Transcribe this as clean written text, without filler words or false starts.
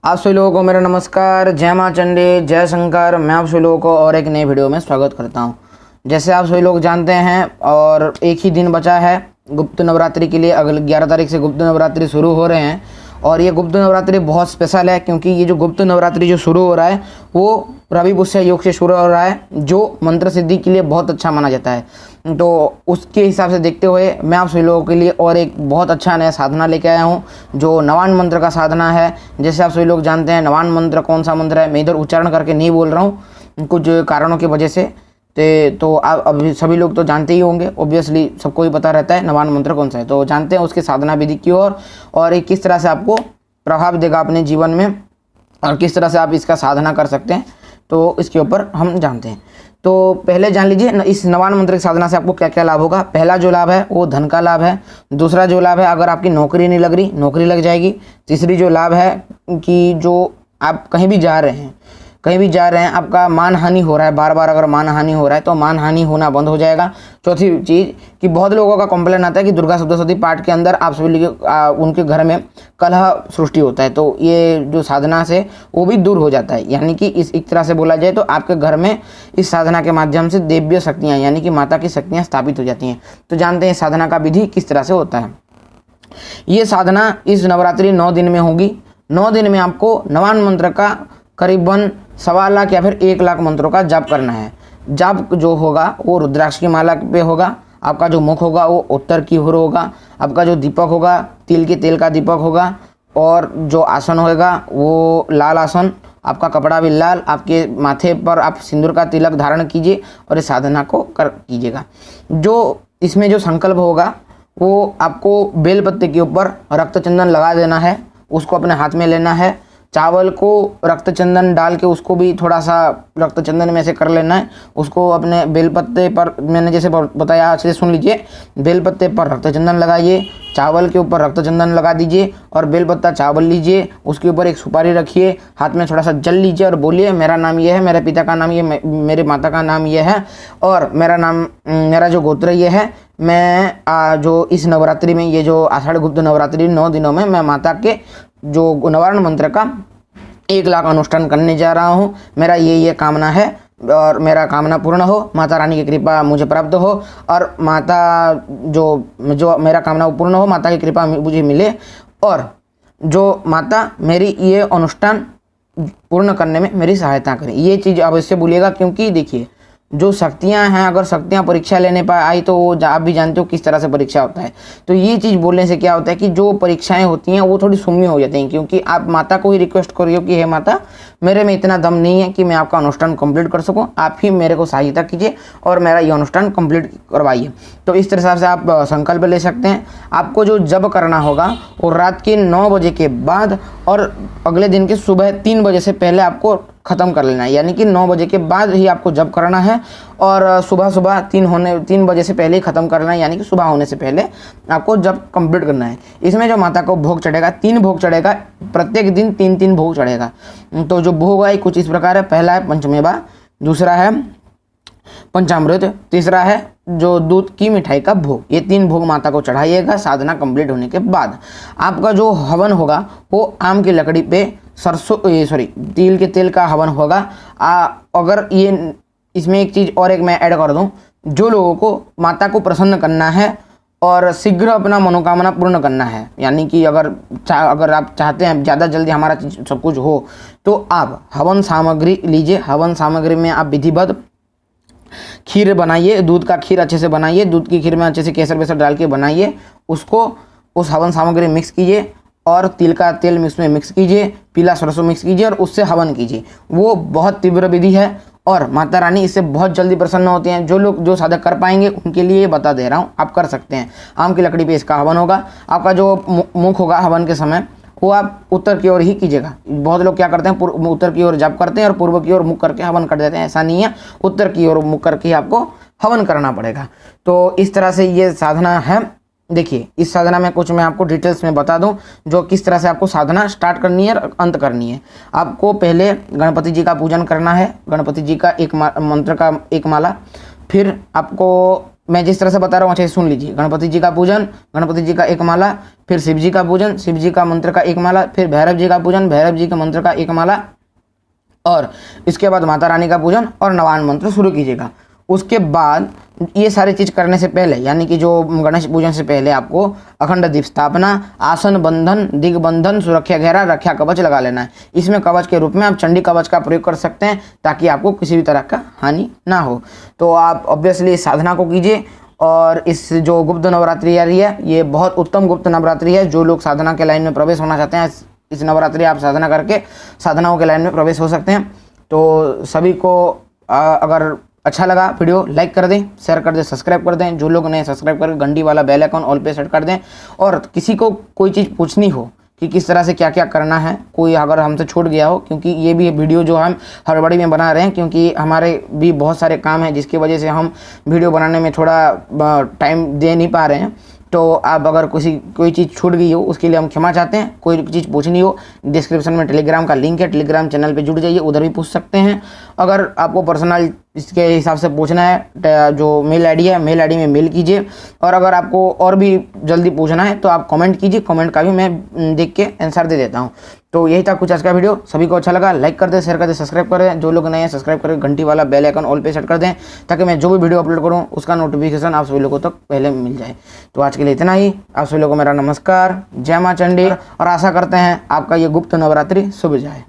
आप सभी लोगों को मेरा नमस्कार। जय माँ चंडी, जय शंकर। मैं आप सभी लोगों को और एक नई वीडियो में स्वागत करता हूं। जैसे आप सभी लोग जानते हैं और एक ही दिन बचा है गुप्त नवरात्रि के लिए। अगले 11 तारीख से गुप्त नवरात्रि शुरू हो रहे हैं और ये गुप्त नवरात्रि बहुत स्पेशल है क्योंकि ये जो गुप्त नवरात्रि जो शुरू हो रहा है वो रवि पुष्य योग से शुरू हो रहा है, जो मंत्र सिद्धि के लिए बहुत अच्छा माना जाता है। तो उसके हिसाब से देखते हुए मैं आप सभी लोगों के लिए और एक बहुत अच्छा नया साधना लेके आया हूँ जो नवान मंत्र का साधना है। जैसे आप सभी लोग जानते हैं नवान मंत्र कौन सा मंत्र है, मैं इधर उच्चारण करके नहीं बोल रहा हूँ कुछ कारणों की वजह से। तो आप अभी सभी लोग तो जानते ही होंगे, ऑब्वियसली सबको ही पता रहता है नवान मंत्र कौन सा है। तो जानते हैं उसकी साधना विधि की ओर और ये किस तरह से आपको प्रभाव देगा अपने जीवन में और किस तरह से आप इसका साधना कर सकते हैं, तो इसके ऊपर हम जानते हैं। तो पहले जान लीजिए इस नवान मंत्र की साधना से आपको क्या क्या लाभ होगा। पहला जो लाभ है वो धन का लाभ है। दूसरा जो लाभ है, अगर आपकी नौकरी नहीं लग रही, नौकरी लग जाएगी। तीसरी जो लाभ है कि जो आप कहीं भी जा रहे हैं आपका मान हानि हो रहा है, बार बार अगर मान हानि हो रहा है तो मान हानि होना बंद हो जाएगा। चौथी चीज़ कि बहुत लोगों का कंप्लेन आता है कि दुर्गा सप्तशती पाठ के अंदर आप सभी उनके घर में कलह सृष्टि होता है, तो ये जो साधना से वो भी दूर हो जाता है। यानी कि इस एक तरह से बोला जाए तो आपके घर में इस साधना के माध्यम से देव्य शक्तियाँ यानी कि माता की शक्तियाँ स्थापित हो जाती हैं। तो जानते हैं साधना का विधि किस तरह से होता है। ये साधना इस नवरात्रि 9 दिन में होगी। 9 दिन में आपको नवान मंत्र का करीबन 1.25 लाख या फिर 1 लाख मंत्रों का जाप करना है। जाप जो होगा वो रुद्राक्ष की माला पे होगा। आपका जो मुख होगा वो उत्तर की ओर होगा। आपका जो दीपक होगा तिल के तेल का दीपक होगा और जो आसन होगा वो लाल आसन। आपका कपड़ा भी लाल, आपके माथे पर आप सिंदूर का तिलक धारण कीजिए और इस साधना को कीजिएगा। जो इसमें जो संकल्प होगा वो आपको बेलपत्ते के ऊपर रक्त चंदन लगा देना है, उसको अपने हाथ में लेना है। चावल को रक्त चंदन डाल के उसको भी थोड़ा सा रक्त चंदन में से कर लेना है। उसको अपने बेलपत्ते पर मैंने जैसे बताया अच्छे से सुन लीजिए। बेलपत्ते पर रक्त चंदन लगाइए, चावल के ऊपर रक्त चंदन लगा दीजिए और बेलपत्ता चावल लीजिए, उसके ऊपर एक सुपारी रखिए, हाथ में थोड़ा सा जल लीजिए और बोलिए मेरा नाम ये है, मेरे पिता का नाम ये, मेरे माता का नाम ये है और मेरा जो गोत्र ये है। मैं जो इस नवरात्रि में ये जो आषाढ़ गुप्त नवरात्रि 9 दिनों में मैं माता के जो निवारण मंत्र का 1 लाख अनुष्ठान करने जा रहा हूँ। मेरा ये कामना है और मेरा कामना पूर्ण हो, माता रानी की कृपा मुझे प्राप्त हो और माता जो मेरा कामना पूर्ण हो, माता की कृपा मुझे मिले और जो माता मेरी ये अनुष्ठान पूर्ण करने में मेरी सहायता करें। ये चीज़ अवश्य बोलिएगा क्योंकि देखिए जो शक्तियां हैं, अगर शक्तियां परीक्षा लेने पर आई तो वो आप भी जानते हो किस तरह से परीक्षा होता है। तो ये चीज़ बोलने से क्या होता है कि जो परीक्षाएं होती हैं वो थोड़ी शून्य हो जाती हैं क्योंकि आप माता को ही रिक्वेस्ट कर रही हो कि हे माता मेरे में इतना दम नहीं है कि मैं आपका अनुष्ठान कंप्लीट कर सकूं, आप ही मेरे को सहायता कीजिए और मेरा ये अनुष्ठान कंप्लीट करवाइए। तो इस तरह से आप संकल्प ले सकते हैं। आपको जो जप करना होगा वो रात के 9 बजे के बाद और अगले दिन के सुबह 3 बजे से पहले आपको ख़त्म कर लेना है। यानी कि 9 बजे के बाद ही आपको जप करना है और सुबह 3 बजे से पहले ही ख़त्म करना है, यानी कि सुबह होने से पहले आपको जप कंप्लीट करना है। इसमें जो माता को भोग चढ़ेगा 3 भोग चढ़ेगा, प्रत्येक दिन 3 भोग चढ़ेगा। तो जो भोग है कुछ इस प्रकार है। पहला है पंचमेवा, दूसरा है पंचामृत, तीसरा है जो दूध की मिठाई का भोग। ये 3 भोग माता को चढ़ाइएगा। साधना कंप्लीट होने के बाद आपका जो हवन होगा वो आम की लकड़ी पे तिल के तेल का हवन होगा। अगर ये इसमें एक चीज़ और मैं ऐड कर दूं, जो लोगों को माता को प्रसन्न करना है और शीघ्र अपना मनोकामना पूर्ण करना है, यानी कि अगर आप चाहते हैं ज़्यादा जल्दी हमारा सब कुछ हो तो आप हवन सामग्री लीजिए। हवन सामग्री में आप विधिवत खीर बनाइए, दूध का खीर अच्छे से बनाइए, दूध की खीर में अच्छे से केसर वेसर डाल के बनाइए, उसको उस हवन सामग्री मिक्स कीजिए और तिल का तेल उसमें मिक्स कीजिए, पीला सरसों मिक्स कीजिए और उससे हवन कीजिए। वो बहुत तीव्र विधि है और माता रानी इससे बहुत जल्दी प्रसन्न होते हैं। जो लोग जो साधक कर पाएंगे उनके लिए बता दे रहा हूँ, आप कर सकते हैं। आम की लकड़ी पे इसका हवन होगा। आपका जो मुख होगा हवन के समय वो आप उत्तर की ओर ही कीजिएगा। बहुत लोग क्या करते हैं उत्तर की ओर जप करते हैं और पूर्व की ओर मुख करके हवन कर देते हैं, ऐसा नहीं है। उत्तर की ओर मुख करके आपको हवन करना पड़ेगा। तो इस तरह से ये साधना है। देखिए इस साधना में कुछ मैं आपको डिटेल्स में बता दूं जो किस तरह से आपको साधना स्टार्ट करनी है और अंत करनी है। आपको पहले गणपति जी का पूजन करना है, गणपति जी का एक मंत्र का 1 माला। फिर आपको मैं जिस तरह से बता रहा हूँ अच्छे से सुन लीजिए। गणपति जी का पूजन, गणपति जी का एक माला, फिर शिव जी का पूजन, शिव जी का मंत्र का एक माला, फिर भैरव जी का पूजन, भैरव जी के मंत्र का एक माला, और इसके बाद माता रानी का पूजन और नवान मंत्र शुरू कीजिएगा। उसके बाद ये सारी चीज़ करने से पहले, यानी कि जो गणेश पूजन से पहले आपको अखंड दीप स्थापना, आसन बंधन, दिग्बंधन, सुरक्षा घेरा, रक्षा कवच लगा लेना है। इसमें कवच के रूप में आप चंडी कवच का प्रयोग कर सकते हैं ताकि आपको किसी भी तरह का हानि ना हो। तो आप ऑब्वियसली इस साधना को कीजिए। और इस जो गुप्त नवरात्रि आ रही है, ये बहुत उत्तम गुप्त नवरात्रि है। जो लोग साधना के लाइन में प्रवेश होना चाहते हैं, इस नवरात्रि आप साधना करके साधनाओं के लाइन में प्रवेश हो सकते हैं। तो सभी को अगर अच्छा लगा वीडियो लाइक कर दें, शेयर कर दें, सब्सक्राइब कर दें। जो लोग नए सब्सक्राइब करके घंटी वाला बेल आइकन ऑल पे सेट कर दें। और किसी को कोई चीज़ पूछनी हो कि किस तरह से क्या क्या करना है, कोई अगर हमसे छूट गया हो, क्योंकि ये भी वीडियो जो हम हड़बड़ी में बना रहे हैं, क्योंकि हमारे भी बहुत सारे काम हैं जिसकी वजह से हम वीडियो बनाने में थोड़ा टाइम दे नहीं पा रहे हैं। तो आप अगर कोई चीज़ छूट गई हो उसके लिए हम क्षमा चाहते हैं। कोई चीज़ पूछनी हो, डिस्क्रिप्शन में टेलीग्राम का लिंक है, टेलीग्राम चैनल पे जुड़ जाइए, उधर भी पूछ सकते हैं। अगर आपको पर्सनल इसके हिसाब से पूछना है, जो मेल आईडी है, मेल आईडी में मेल कीजिए। और अगर आपको और भी जल्दी पूछना है तो आप कमेंट कीजिए, कमेंट का भी मैं देख के आंसर दे देता हूँ। तो यही था कुछ आज का वीडियो। सभी को अच्छा लगा लाइक कर दें, शेयर कर दें, सब्सक्राइब करें। जो लोग नए हैं सब्सक्राइब करें, घंटी वाला बेल आइकन ऑल पे सेट कर दें ताकि मैं जो भी वीडियो अपलोड करूँ उसका नोटिफिकेशन आप सभी लोगों तक पहले मिल जाए। तो आज के लिए इतना ही। आप सभी लोगों को मेरा नमस्कार, जय माँ चंडी, और आशा करते हैं आपका ये गुप्त नवरात्रि शुभ जाए।